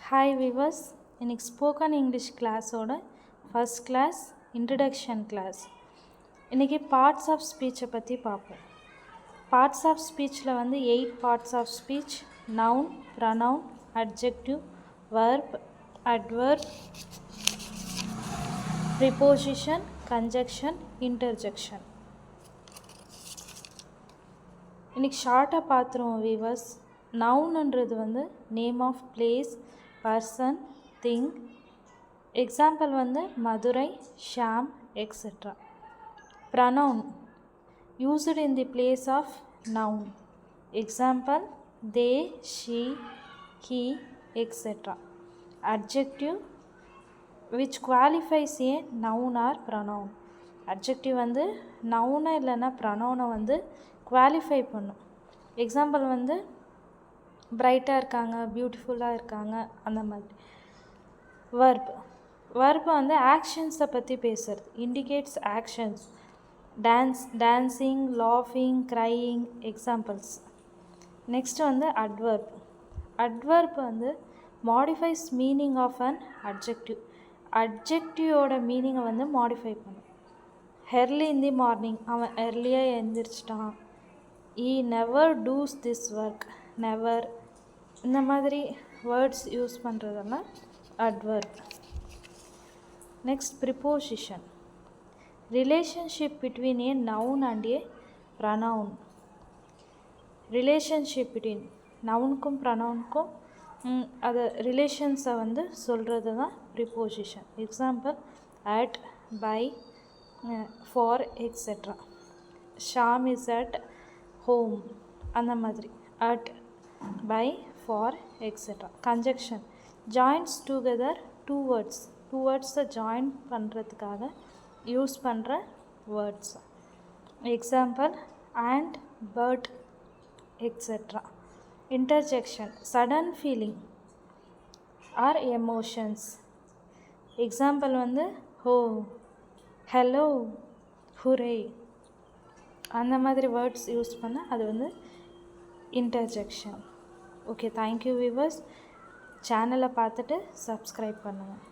Hi viewers, இன்னைக்கு spoken English கிளாஸோட first class introduction class. இன்றைக்கி பார்ட்ஸ் ஆஃப் ஸ்பீச்சை பற்றி பார்ப்போம். பார்ட்ஸ் ஆஃப் ஸ்பீச்சில் வந்து 8 parts of speech: noun, pronoun, adjective, verb, adverb, preposition, conjunction, interjection. இன்றைக்கி ஷார்ட்டாக பார்த்துருவோம் வீவர்ஸ். நவுன்ன்றது வந்து name of place, person, thing. Example வந்து Madurai, Sham, etcetera. Pronoun used in the place of noun. Example: they, she, he, etc. Adjective which qualifies a noun or pronoun. Adjective வந்து நவுனை இல்லைன்னா ப்ரனவுனை வந்து qualify பண்ணும். எக்ஸாம்பிள் வந்து பிரைட்டாக இருக்காங்க, பியூட்டிஃபுல்லாக இருக்காங்க, அந்த மாதிரி. வர்ப் வந்து ஆக்ஷன்ஸை பற்றி பேசுகிறது, இண்டிகேட்ஸ் ஆக்ஷன்ஸ். டான்ஸிங், லாஃபிங், க்ரையிங், எக்ஸாம்பிள்ஸ். நெக்ஸ்ட் வந்து அட்வர்ப் வந்து modifies meaning of an adjective. அட்ஜெக்டிவோட மீனிங்கை வந்து மாடிஃபை பண்ணும். early in the morning, அவன் earlyயாக எழுந்திரிச்சிட்டான். he never does this work, never. இந்த மாதிரி வேர்ட்ஸ் யூஸ் பண்ணுறதெல்லாம் adverb. Next preposition, relationship between a noun and a pronoun. Relationship between நவுனுக்கும் ப்ரனவுனுக்கும் அது ரிலேஷன்ஸை வந்து சொல்கிறது தான் preposition. Example: at, by, for, etcetera. Sham is at home, அந்த மாதிரி. At, by, for, etcetera. Conjunction joins together two வேர்ட்ஸை ஜாயின் பண்ணுறதுக்காக யூஸ் பண்ணுற words. Example: and, but, etcetera. Interjection sudden feeling or emotions. Example வந்து ஹோ, ஹலோ, ஹுரே, அந்த மாதிரி words use பண்ண அது வந்து இன்டர்ஜெக்ஷன். Okay, thank you viewers. சேனலை பார்த்துட்டு சப்ஸ்கிரைப் பண்ணுங்கள்.